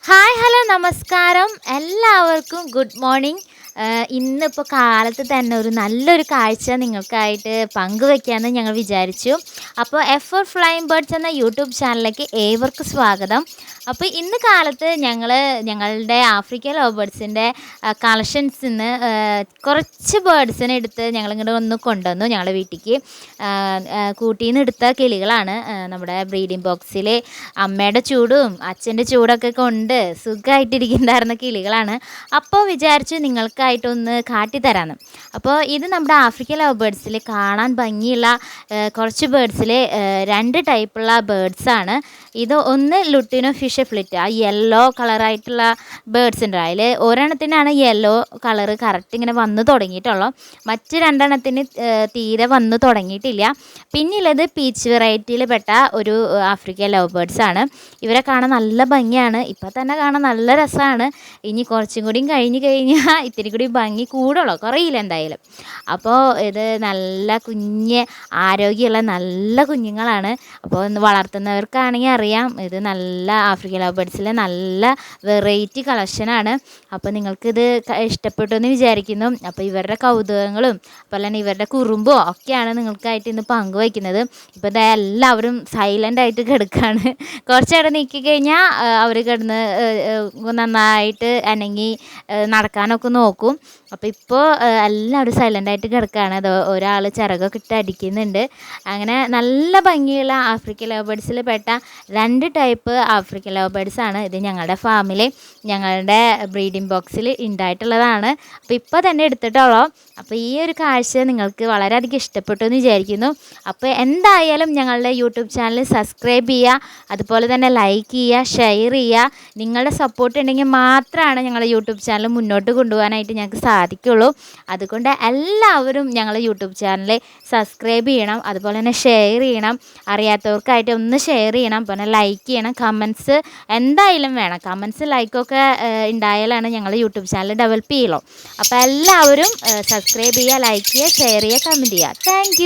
Hi hello നമസ്കാരം എല്ലാവർക്കും good morning. ഇന്നിപ്പോൾ കാലത്ത് തന്നെ ഒരു നല്ലൊരു കാഴ്ച നിങ്ങൾക്കായിട്ട് പങ്കുവെക്കാമെന്ന് ഞങ്ങൾ വിചാരിച്ചു. അപ്പോൾ എഫ് ഫോർ ഫ്ലൈയിങ് ബേർഡ്സ് എന്ന യൂട്യൂബ് ചാനലിലേക്ക് ഏവർക്കും സ്വാഗതം. അപ്പോൾ ഇന്ന് കാലത്ത് ഞങ്ങളുടെ ആഫ്രിക്കൻ ലവ് ബേർഡ്സിൻ്റെ കളക്ഷൻസിൽ നിന്ന് കുറച്ച് ബേർഡ്സിനെ എടുത്ത് ഞങ്ങളിങ്ങോട്ട് ഒന്ന് കൊണ്ടുവന്നു. ഞങ്ങളുടെ വീട്ടിലേക്ക് കൂട്ടിൽ നിന്ന് എടുത്ത കിളികളാണ്. നമ്മുടെ ബ്രീഡിംഗ് ബോക്സിൽ അമ്മയുടെ ചൂടും അച്ഛൻ്റെ ചൂടൊക്കെ കൊണ്ട് സുഖമായിട്ടിരിക്കുന്നുണ്ടായിരുന്ന കിളികളാണ്. അപ്പോൾ വിചാരിച്ചു നിങ്ങൾക്കായിട്ടൊന്ന് കാട്ടിത്തരാമെന്ന്. അപ്പോൾ ഇത് നമ്മുടെ ആഫ്രിക്കൻ ലവ് ബേർഡ്സിൽ കാണാൻ ഭംഗിയുള്ള കുറച്ച് ബേർഡ്സിൽ രണ്ട് ടൈപ്പുള്ള ബേർഡ്സാണ്. ഇത് ഒന്ന് ലുട്ടിനോ ഫിഷ് ഫ്ലിറ്റ്, ആ യെല്ലോ കളറായിട്ടുള്ള ബേർഡ്സ് ഉണ്ട്. അതിൽ ഒരെണ്ണത്തിനാണ് യെല്ലോ കളറ് കറക്റ്റ് ഇങ്ങനെ വന്ന് തുടങ്ങിയിട്ടുള്ളൂ. മറ്റ് രണ്ടെണ്ണത്തിന് തീരെ വന്ന് തുടങ്ങിയിട്ടില്ല. പിന്നുള്ളത് പീച്ച് വെറൈറ്റിയിൽ പെട്ട ഒരു ആഫ്രിക്കൻ ലവ് ബേർഡ്സ് ആണ്. ഇവരെ കാണാൻ നല്ല ഭംഗിയാണ്, ഇപ്പം തന്നെ കാണാൻ നല്ല രസമാണ്. ഇനി കുറച്ചും കൂടിയും കഴിഞ്ഞാൽ ഇത്തിരി കൂടി ഭംഗി കൂടുള്ളൂ, കുറയില്ല എന്തായാലും. അപ്പോൾ ഇത് നല്ല കുഞ്ഞ് ആരോഗ്യമുള്ള നല്ല കുഞ്ഞുങ്ങളാണ്. അപ്പോൾ ഒന്ന് വളർത്തുന്നവർക്കാണെങ്കിൽ അറിയാം, ഇത് നല്ല ആഫ്രിക്കൻ ലവ് ബേർഡ്സിലെ നല്ല വെറൈറ്റി കളക്ഷനാണ്. അപ്പോൾ നിങ്ങൾക്കിത് ഇഷ്ടപ്പെട്ടു എന്ന് വിചാരിക്കുന്നു. അപ്പോൾ ഇവരുടെ കൗതുകങ്ങളും അതുപോലെ തന്നെ ഇവരുടെ കുറുമ്പും ഒക്കെയാണ് നിങ്ങൾക്കായിട്ട് ഇന്ന് പങ്കുവയ്ക്കുന്നത്. ഇപ്പോൾ ഇത് എല്ലാവരും സൈലൻ്റ് ആയിട്ട് കിടക്കുകയാണ്. കുറച്ചേരം നീക്കി കഴിഞ്ഞാൽ അവർ കിടന്ന് നന്നായിട്ട് അനങ്ങി നടക്കാനൊക്കെ നോക്കും. അപ്പോൾ ഇപ്പോൾ എല്ലാവരും സൈലൻ്റായിട്ട് കിടക്കുകയാണ്. അത് ഒരാൾ ചിറകൊക്കെ ഇട്ട് അടിക്കുന്നുണ്ട്. അങ്ങനെ നല്ല ഭംഗിയുള്ള ആഫ്രിക്കൻ ലവ് ബേർഡ്സിൽ പെട്ട രണ്ട് ടൈപ്പ് ആഫ്രിക്കൻ ലവ് ബേർഡ്സ് ആണ്. ഇത് ഞങ്ങളുടെ ഫാമിൽ ഞങ്ങളുടെ ബ്രീഡിംഗ് ബോക്സിൽ ഉണ്ടായിട്ടുള്ളതാണ്. അപ്പോൾ ഇപ്പോൾ തന്നെ എടുത്തിട്ടുള്ളൂ. അപ്പോൾ ഈ ഒരു കാഴ്ച നിങ്ങൾക്ക് വളരെയധികം ഇഷ്ടപ്പെട്ടു എന്ന് വിചാരിക്കുന്നു. അപ്പോൾ എന്തായാലും ഞങ്ങളുടെ യൂട്യൂബ് ചാനൽ സബ്സ്ക്രൈബ് ചെയ്യുക, അതുപോലെ തന്നെ ലൈക്ക് ചെയ്യുക, ഷെയർ ചെയ്യുക. നിങ്ങളുടെ സപ്പോർട്ട് ഉണ്ടെങ്കിൽ മാത്രമാണ് ഞങ്ങളുടെ യൂട്യൂബ് ചാനൽ മുന്നോട്ട് കൊണ്ടുപോകാനായിട്ട് ഞങ്ങൾക്ക് സാധിക്കുള്ളൂ. അതുകൊണ്ട് എല്ലാവരും ഞങ്ങളുടെ യൂട്യൂബ് ചാനൽ സബ്സ്ക്രൈബ് ചെയ്യണം, അതുപോലെ തന്നെ ഷെയർ ചെയ്യണം. അറിയാത്തവർക്കായിട്ട് ഒന്ന് ഷെയർ ചെയ്യണം, പിന്നെ ലൈക്ക് ചെയ്യണം. കമൻറ്റ്സ് എന്തായാലും വേണം. കമൻറ്റ്സ് ലൈക്കൊക്കെ ഉണ്ടായാലാണ് ഞങ്ങൾ യൂട്യൂബ് ചാനൽ ഡെവലപ്പ് ചെയ്യുള്ളൂ. അപ്പോൾ എല്ലാവരും സബ്സ്ക്രൈബ് ചെയ്യുക, ലൈക്ക് ചെയ്യുക, ഷെയർ ചെയ്യുക, കമൻറ്റ് ചെയ്യുക. താങ്ക്